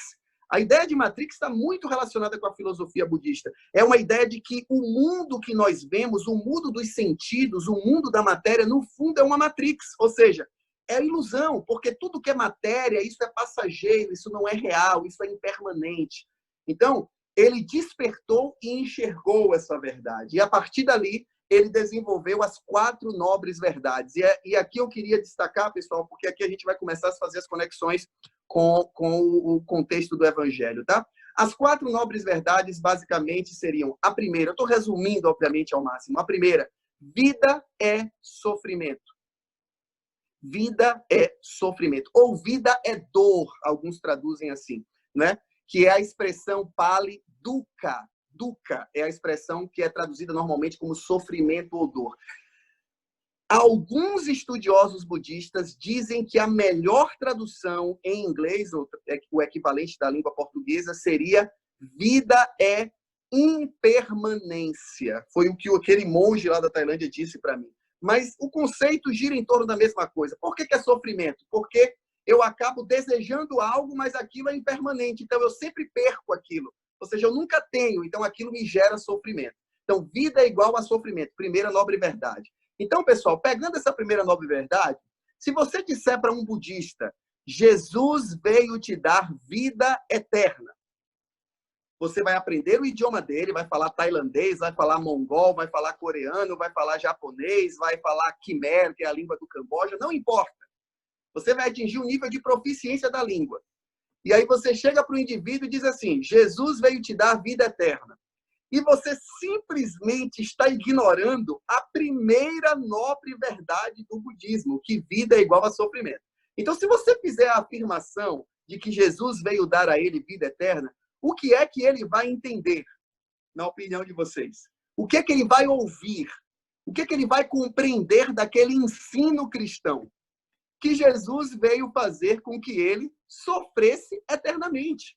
A ideia de Matrix está muito relacionada com a filosofia budista. É uma ideia de que o mundo que nós vemos, o mundo dos sentidos, o mundo da matéria, no fundo é uma Matrix. Ou seja, é ilusão, porque tudo que é matéria, isso é passageiro, isso não é real, isso é impermanente. Então, ele despertou e enxergou essa verdade. E, a partir dali, ele desenvolveu as 4 nobres verdades. E aqui eu queria destacar, pessoal, porque aqui a gente vai começar a fazer as conexões com o contexto do Evangelho, tá? As 4 nobres verdades, basicamente, seriam: a primeira, eu estou resumindo, obviamente, ao máximo. A primeira, vida é sofrimento. Vida é sofrimento. Ou vida é dor, alguns traduzem assim, né? Que é a expressão Pali dukkha. Dukkha é a expressão que é traduzida normalmente como sofrimento ou dor. Alguns estudiosos budistas dizem que a melhor tradução em inglês, o equivalente da língua portuguesa, seria vida é impermanência. Foi o que aquele monge lá da Tailândia disse para mim. Mas o conceito gira em torno da mesma coisa. Por que é sofrimento? Porque eu acabo desejando algo, mas aquilo é impermanente. Então, eu sempre perco aquilo. Ou seja, eu nunca tenho, então aquilo me gera sofrimento. Então, vida é igual a sofrimento. Primeira nobre verdade. Então, pessoal, pegando essa primeira nobre verdade, se você disser para um budista: Jesus veio te dar vida eterna, você vai aprender o idioma dele, vai falar tailandês, vai falar mongol, vai falar coreano, vai falar japonês, vai falar Khmer, que é a língua do Camboja, não importa. Você vai atingir o nível de proficiência da língua. E aí você chega para o indivíduo e diz assim: Jesus veio te dar vida eterna. E você simplesmente está ignorando a primeira nobre verdade do budismo, que vida é igual a sofrimento. Então, se você fizer a afirmação de que Jesus veio dar a ele vida eterna, o que é que ele vai entender, na opinião de vocês? O que é que ele vai ouvir? O que é que ele vai compreender daquele ensino cristão? Que Jesus veio fazer com que ele sofresse eternamente.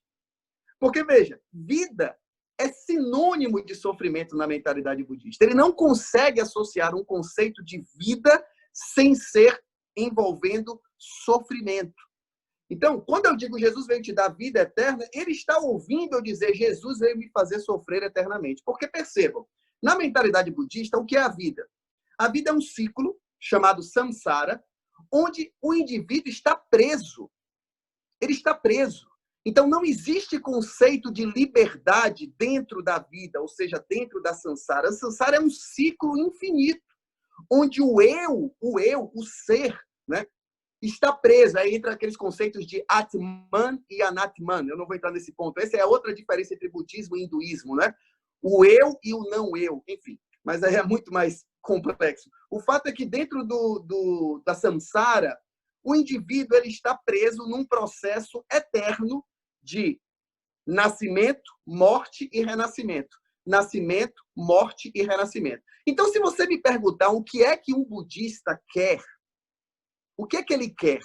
Porque, veja, vida é sinônimo de sofrimento na mentalidade budista. Ele não consegue associar um conceito de vida sem ser envolvendo sofrimento. Então, quando eu digo Jesus veio te dar vida eterna, ele está ouvindo eu dizer: Jesus veio me fazer sofrer eternamente. Porque, percebam, na mentalidade budista, o que é a vida? A vida é um ciclo chamado samsara, onde o indivíduo está preso. Ele está preso. Então, não existe conceito de liberdade dentro da vida, ou seja, dentro da samsara. A samsara é um ciclo infinito, onde o ser, né, está preso. Aí entra aqueles conceitos de Atman e Anatman. Eu não vou entrar nesse ponto. Essa é a outra diferença entre budismo e hinduísmo, né? O eu e o não eu, enfim. Mas aí é muito mais complexo. O fato é que dentro da samsara, o indivíduo ele está preso num processo eterno de nascimento, morte e renascimento. Nascimento, morte e renascimento. Então, se você me perguntar o que é que um budista quer, o que é que ele quer?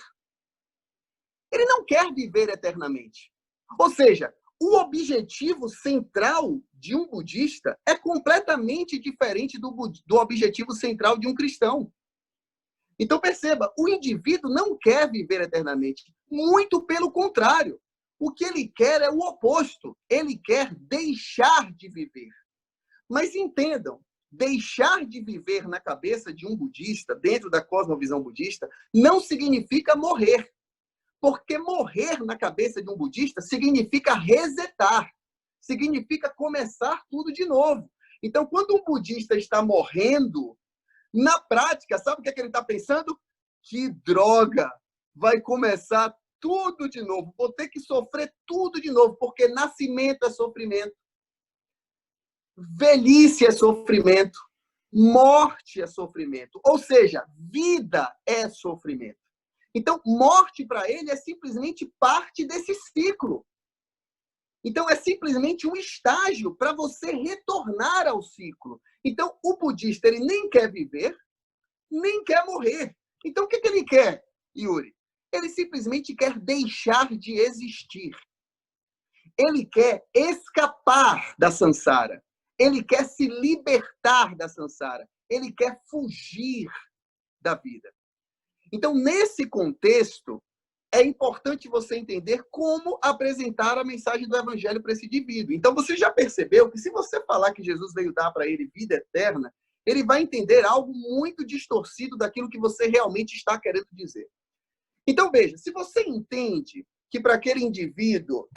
Ele não quer viver eternamente. Ou seja, o objetivo central de um budista é completamente diferente do objetivo central de um cristão. Então, perceba, o indivíduo não quer viver eternamente. Muito pelo contrário. O que ele quer é o oposto. Ele quer deixar de viver. Mas entendam, deixar de viver na cabeça de um budista, dentro da cosmovisão budista, não significa morrer. Porque morrer na cabeça de um budista significa resetar, significa começar tudo de novo. Então, quando um budista está morrendo, na prática, sabe o que ele está pensando? Que droga! Vai começar tudo de novo. Vou ter que sofrer tudo de novo, porque nascimento é sofrimento, velhice é sofrimento, morte é sofrimento. Ou seja, vida é sofrimento. Então, morte para ele é simplesmente parte desse ciclo. Então, é simplesmente um estágio para você retornar ao ciclo. Então, o budista, ele nem quer viver, nem quer morrer. Então, o que ele quer, Yuri? Ele simplesmente quer deixar de existir. Ele quer escapar da samsara. Ele quer se libertar da samsara. Ele quer fugir da vida. Então, nesse contexto, é importante você entender como apresentar a mensagem do evangelho para esse indivíduo. Então, você já percebeu que se você falar que Jesus veio dar para ele vida eterna, ele vai entender algo muito distorcido daquilo que você realmente está querendo dizer. Então, veja, se você entende que para aquele indivíduo...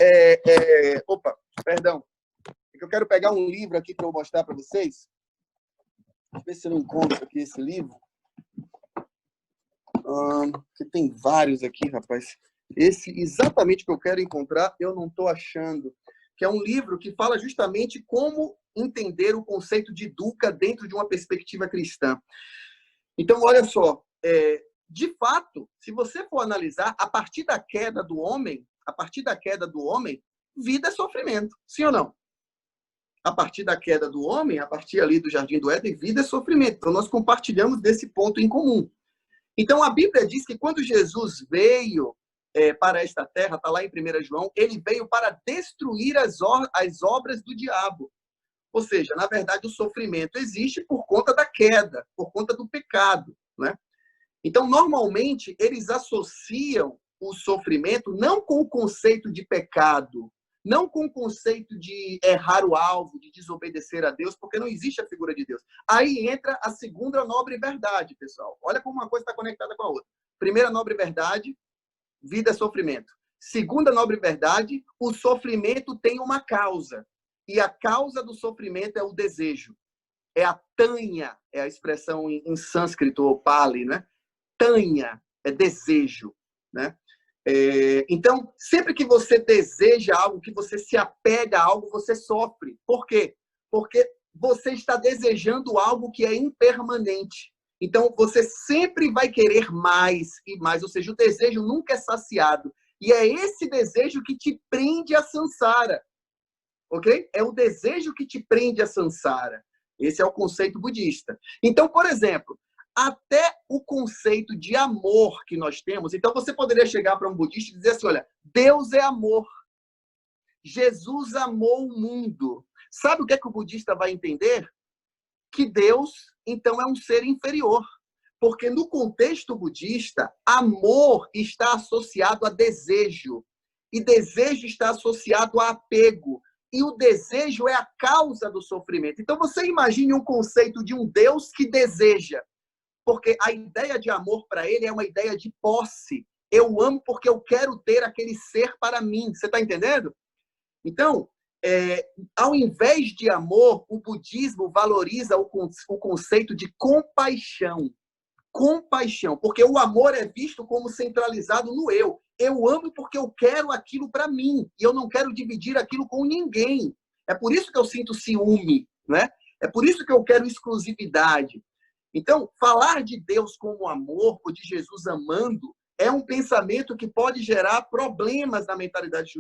Opa, perdão. É que eu quero pegar um livro aqui para eu mostrar para vocês. Deixa eu ver se eu não encontro aqui esse livro. Que tem vários aqui, rapaz. Esse exatamente que eu quero encontrar, eu não estou achando. Que é um livro que fala justamente como entender o conceito de dukkha dentro de uma perspectiva cristã. Então, olha só. De fato, se você for analisar, a partir da queda do homem, vida é sofrimento. Sim ou não? A partir da queda do homem, a partir ali do Jardim do Éden, vida é sofrimento. Então, nós compartilhamos desse ponto em comum. Então, a Bíblia diz que quando Jesus veio para esta terra, está lá em 1 João, ele veio para destruir as obras do diabo. Ou seja, na verdade, o sofrimento existe por conta da queda, por conta do pecado, né? Então, normalmente, eles associam o sofrimento não com o conceito de pecado, não com o conceito de errar o alvo, de desobedecer a Deus, porque não existe a figura de Deus. Aí entra a segunda nobre verdade, pessoal. Olha como uma coisa está conectada com a outra. Primeira nobre verdade, vida é sofrimento. Segunda nobre verdade, o sofrimento tem uma causa. E a causa do sofrimento é o desejo. É a tanha, é a expressão em sânscrito ou pali, né? Tanha é desejo, né? Então, sempre que você deseja algo, que você se apega a algo, você sofre. Por quê? Porque você está desejando algo que é impermanente. Então, você sempre vai querer mais e mais. Ou seja, o desejo nunca é saciado. E é esse desejo que te prende a samsara. Ok? É o desejo que te prende a samsara. Esse é o conceito budista. Então, por exemplo, até o conceito de amor que nós temos. Então, você poderia chegar para um budista e dizer assim, olha, Deus é amor. Jesus amou o mundo. Sabe o que é que o budista vai entender? Que Deus, então, é um ser inferior. Porque no contexto budista, amor está associado a desejo. E desejo está associado a apego. E o desejo é a causa do sofrimento. Então, você imagine um conceito de um Deus que deseja. Porque a ideia de amor para ele é uma ideia de posse. Eu amo porque eu quero ter aquele ser para mim. Você está entendendo? Então, ao invés de amor, o budismo valoriza o conceito de compaixão. Compaixão. Porque o amor é visto como centralizado no eu. Eu amo porque eu quero aquilo para mim. E eu não quero dividir aquilo com ninguém. É por isso que eu sinto ciúme, né? É por isso que eu quero exclusividade. Então, falar de Deus como amor, ou de Jesus amando, é um pensamento que pode gerar problemas na mentalidade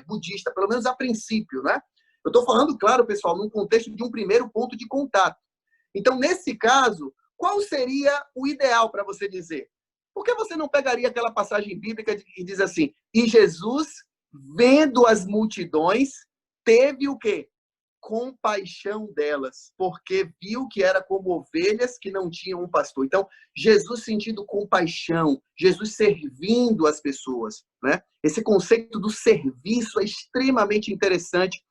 budista, pelo menos a princípio, né? Eu estou falando, claro, pessoal, num contexto de um primeiro ponto de contato. Então, nesse caso, qual seria o ideal para você dizer? Por que você não pegaria aquela passagem bíblica e diz assim, e Jesus, vendo as multidões, teve o quê? Compaixão delas, porque viu que era como ovelhas que não tinham um pastor. Então, Jesus sentindo compaixão, Jesus servindo as pessoas, né? Esse conceito do serviço é extremamente interessante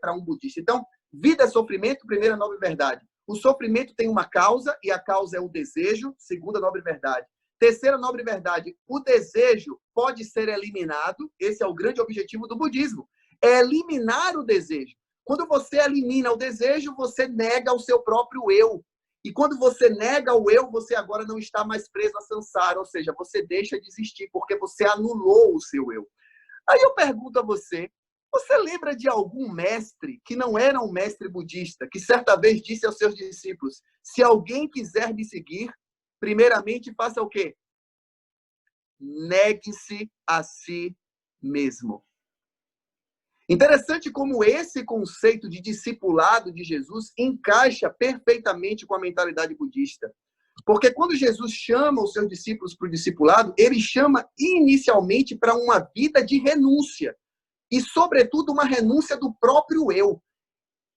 para um budista. Então, vida é sofrimento, primeira nobre verdade. O sofrimento tem uma causa, e a causa é o desejo, segunda nobre verdade. Terceira nobre verdade, o desejo pode ser eliminado. Esse é o grande objetivo do budismo, é eliminar o desejo. Quando você elimina o desejo, você nega o seu próprio eu. E quando você nega o eu, você agora não está mais preso a samsara, ou seja, você deixa de existir, porque você anulou o seu eu. Aí eu pergunto a você, você lembra de algum mestre que não era um mestre budista, que certa vez disse aos seus discípulos, se alguém quiser me seguir, primeiramente faça o quê? Negue-se a si mesmo. Interessante como esse conceito de discipulado de Jesus encaixa perfeitamente com a mentalidade budista. Porque quando Jesus chama os seus discípulos para o discipulado, ele chama inicialmente para uma vida de renúncia. E, sobretudo, uma renúncia do próprio eu.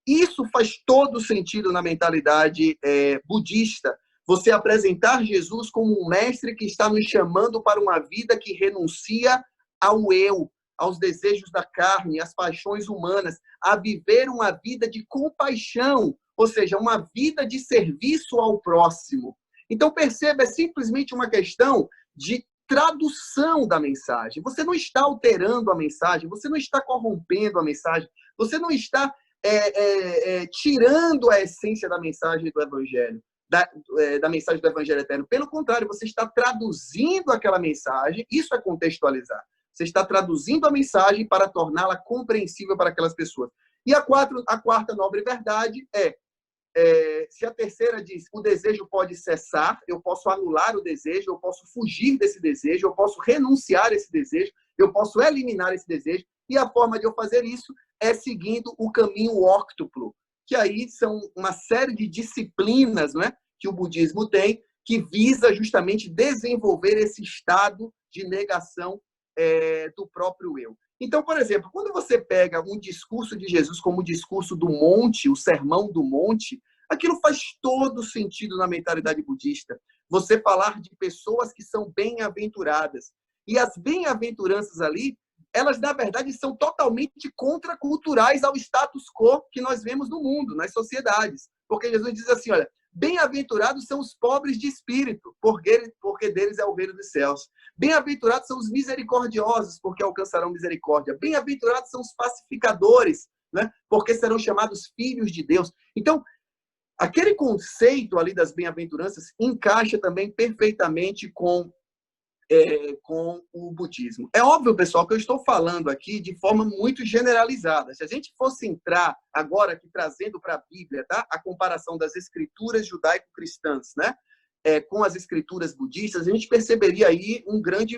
Isso faz todo sentido na mentalidade budista. Você apresentar Jesus como um mestre que está nos chamando para uma vida que renuncia ao eu, aos desejos da carne, às paixões humanas, a viver uma vida de compaixão, ou seja, uma vida de serviço ao próximo. Então, perceba, é simplesmente uma questão de tradução da mensagem. Você não está alterando a mensagem, você não está corrompendo a mensagem, você não está tirando a essência da mensagem do Evangelho, da mensagem do Evangelho eterno. Pelo contrário, você está traduzindo aquela mensagem, isso é contextualizar. Você está traduzindo a mensagem para torná-la compreensível para aquelas pessoas. E a quarta nobre verdade se a terceira diz, o desejo pode cessar, eu posso anular o desejo, eu posso fugir desse desejo, eu posso renunciar a esse desejo, eu posso eliminar esse desejo, e a forma de eu fazer isso é seguindo o caminho óctuplo, que aí são uma série de disciplinas, né, que o budismo tem, que visa justamente desenvolver esse estado de negação do próprio eu. Então, por exemplo, quando você pega um discurso de Jesus como o discurso do monte, o sermão do monte, aquilo faz todo sentido na mentalidade budista. Você falar de pessoas que são bem-aventuradas. E as bem-aventuranças ali, elas, na verdade, são totalmente contraculturais ao status quo que nós vemos no mundo, nas sociedades. Porque Jesus diz assim, olha, bem-aventurados são os pobres de espírito, porque deles é o reino dos céus. Bem-aventurados são os misericordiosos, porque alcançarão misericórdia. Bem-aventurados são os pacificadores, né? Porque serão chamados filhos de Deus. Então, aquele conceito ali das bem-aventuranças encaixa também perfeitamente com o budismo. É óbvio, pessoal, que eu estou falando aqui de forma muito generalizada. Se a gente fosse entrar agora aqui trazendo para a Bíblia, tá? A comparação das escrituras judaico-cristãs, né? Com as escrituras budistas, a gente perceberia aí um grande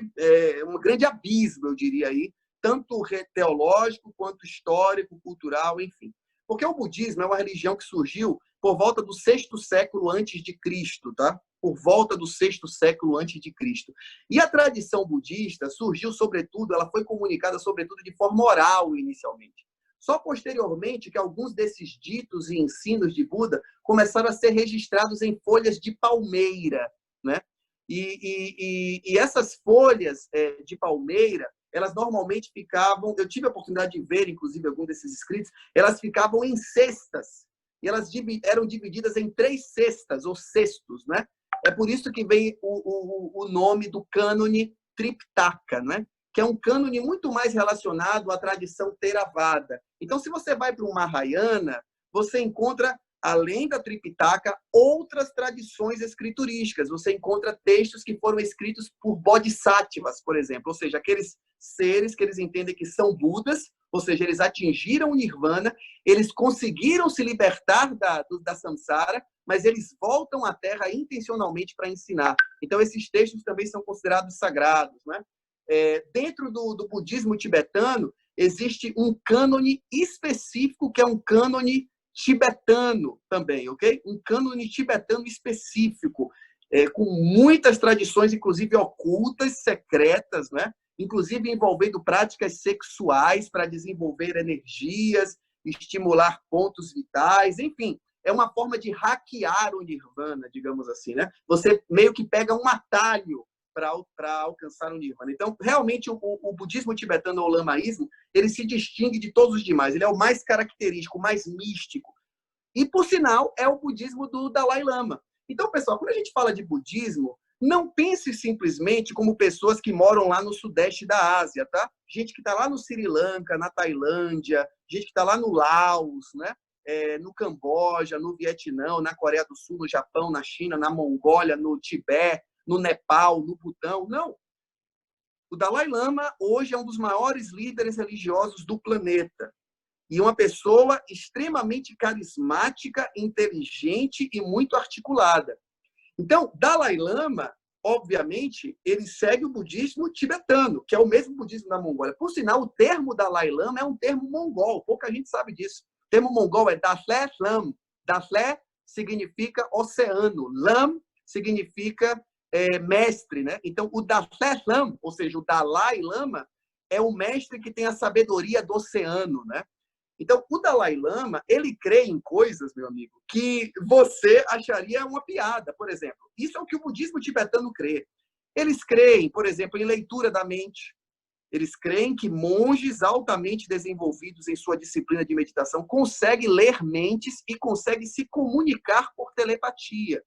abismo, eu diria aí, tanto teológico quanto histórico, cultural, enfim. Porque o budismo é uma religião que surgiu por volta do 6º século antes de Cristo, tá? Por volta do 6º século antes de Cristo. E a tradição budista surgiu, sobretudo, ela foi comunicada, sobretudo, de forma oral, inicialmente. Só posteriormente que alguns desses ditos e ensinos de Buda começaram a ser registrados em folhas de palmeira, né? E essas folhas de palmeira, elas normalmente ficavam, eu tive a oportunidade de ver, inclusive, algum desses escritos, elas ficavam em cestas, e elas eram divididas em 3 cestas, ou cestos, né? É por isso que vem o nome do cânone Triptaka, né? Que é um cânone muito mais relacionado à tradição Theravada. Então, se você vai para o Mahayana, você encontra, além da Tripitaka, outras tradições escriturísticas. Você encontra textos que foram escritos por bodhisattvas, por exemplo, ou seja, aqueles seres que eles entendem que são Budas, ou seja, eles atingiram o Nirvana, eles conseguiram se libertar da samsara, mas eles voltam à Terra intencionalmente para ensinar. Então, esses textos também são considerados sagrados, né? Dentro do budismo tibetano, existe um cânone específico, que é um cânone tibetano também, ok? Um cânone tibetano específico, com muitas tradições, inclusive ocultas, secretas, né? Inclusive envolvendo práticas sexuais para desenvolver energias, estimular pontos vitais, enfim. É uma forma de hackear o Nirvana, digamos assim, né? Você meio que pega um atalho para alcançar o Nirvana. Então, realmente, o budismo tibetano ou o lamaísmo, ele se distingue de todos os demais. Ele é o mais característico, o mais místico. E, por sinal, é o budismo do Dalai Lama. Então, pessoal, quando a gente fala de budismo, não pense simplesmente como pessoas que moram lá no sudeste da Ásia, tá? Gente que está lá no Sri Lanka, na Tailândia, gente que está lá no Laos, né? No Camboja, no Vietnã, na Coreia do Sul, no Japão, na China, na Mongólia, no Tibete, no Nepal, no Butão. Não. O Dalai Lama hoje é um dos maiores líderes religiosos do planeta. E uma pessoa extremamente carismática, inteligente e muito articulada. Então, Dalai Lama, obviamente, ele segue o budismo tibetano, que é o mesmo budismo da Mongólia. Por sinal, o termo Dalai Lama é um termo mongol, pouca gente sabe disso. O termo mongol é Dasle Lam. Dasle significa oceano, Lam significa mestre, né? Então, o Dasle Lam, ou seja, o Dalai Lama, é o mestre que tem a sabedoria do oceano, né? Então, o Dalai Lama, ele crê em coisas, meu amigo, que você acharia uma piada. Por exemplo, isso é o que o budismo tibetano crê. Eles creem, por exemplo, em leitura da mente. Eles creem que monges altamente desenvolvidos em sua disciplina de meditação conseguem ler mentes e conseguem se comunicar por telepatia.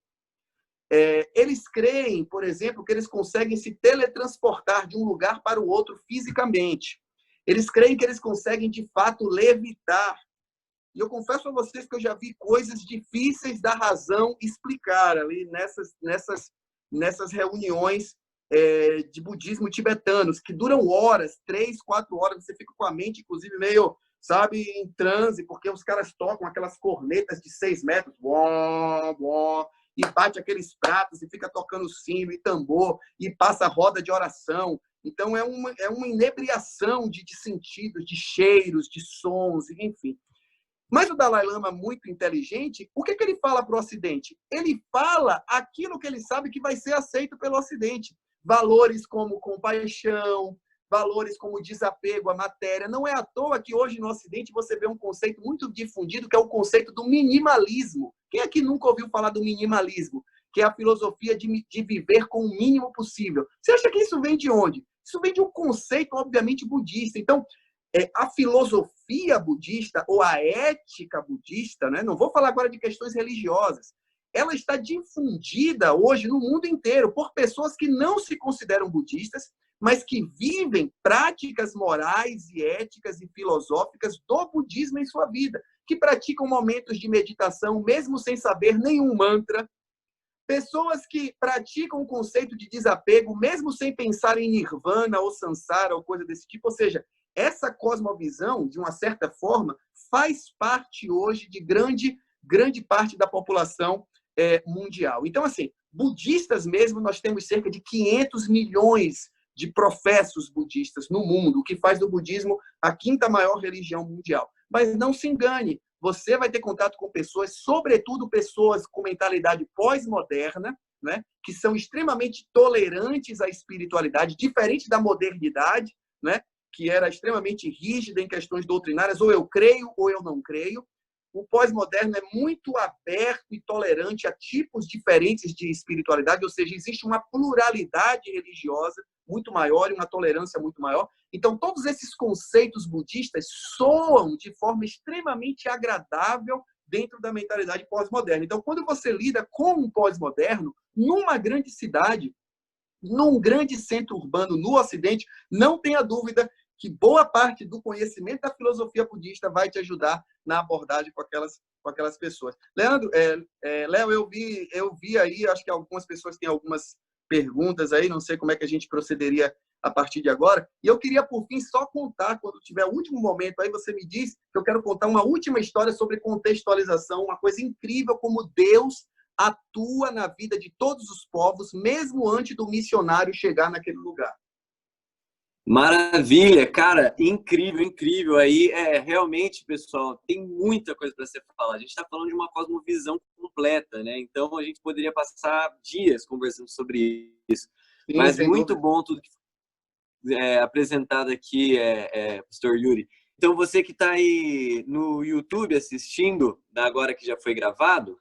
Eles creem, por exemplo, que eles conseguem se teletransportar de um lugar para o outro fisicamente. Eles creem que eles conseguem, de fato, levitar. E eu confesso a vocês que eu já vi coisas difíceis da razão explicar ali nessas reuniões de budismo tibetanos, que duram horas, 3, 4 horas, você fica com a mente, inclusive, meio, sabe, em transe, porque os caras tocam aquelas cornetas de 6 metros, bom, bom, e bate aqueles pratos, e fica tocando sino e tambor, e passa a roda de oração. Então, é uma inebriação de sentidos, de cheiros, de sons, enfim. Mas o Dalai Lama, muito inteligente, o que ele fala para o Ocidente? Ele fala aquilo que ele sabe que vai ser aceito pelo Ocidente. Valores como compaixão, valores como desapego à matéria. Não é à toa que hoje no Ocidente você vê um conceito muito difundido, que é o conceito do minimalismo. Quem aqui nunca ouviu falar do minimalismo? Que é a filosofia de viver com o mínimo possível. Você acha que isso vem de onde? Isso vem de um conceito, obviamente, budista. Então, a filosofia budista ou a ética budista, né? Não vou falar agora de questões religiosas, ela está difundida hoje no mundo inteiro por pessoas que não se consideram budistas, mas que vivem práticas morais e éticas e filosóficas do budismo em sua vida, que praticam momentos de meditação, mesmo sem saber nenhum mantra, pessoas que praticam o conceito de desapego, mesmo sem pensar em nirvana ou samsara ou coisa desse tipo. Ou seja, essa cosmovisão, de uma certa forma, faz parte hoje de grande parte da população mundial. Então, assim, budistas mesmo, nós temos cerca de 500 milhões de professos budistas no mundo, o que faz do budismo a 5ª maior religião mundial. Mas não se engane, você vai ter contato com pessoas, sobretudo pessoas com mentalidade pós-moderna, né, que são extremamente tolerantes à espiritualidade, diferente da modernidade, né, que era extremamente rígida em questões doutrinárias, ou eu creio ou eu não creio. O pós-moderno é muito aberto e tolerante a tipos diferentes de espiritualidade, ou seja, existe uma pluralidade religiosa muito maior e uma tolerância muito maior. Então, todos esses conceitos budistas soam de forma extremamente agradável dentro da mentalidade pós-moderna. Então, quando você lida com um pós-moderno, numa grande cidade, num grande centro urbano no Ocidente, não tenha dúvida que boa parte do conhecimento da filosofia budista vai te ajudar na abordagem com aquelas pessoas. Leandro, Léo, eu vi aí, acho que algumas pessoas têm algumas perguntas aí, não sei como é que a gente procederia a partir de agora. E eu queria, por fim, só contar, quando tiver o último momento, aí você me diz que eu quero contar uma última história sobre contextualização, uma coisa incrível como Deus atua na vida de todos os povos, mesmo antes do missionário chegar naquele lugar. Maravilha, cara, incrível, incrível. Aí, realmente, pessoal, tem muita coisa para ser falada. A gente está falando de uma cosmovisão completa, né? Então, a gente poderia passar dias conversando sobre isso. Sim, mas muito bom tudo que apresentado aqui, Pastor Yuri. Então, você que está aí no YouTube assistindo, agora que já foi gravado,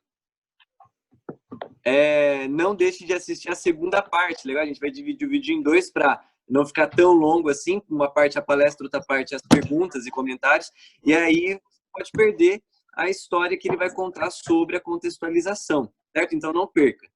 não deixe de assistir a segunda parte, legal? A gente vai dividir o vídeo em 2 para não ficar tão longo assim, uma parte a palestra, outra parte as perguntas e comentários, e aí pode perder a história que ele vai contar sobre a contextualização, certo? Então não perca.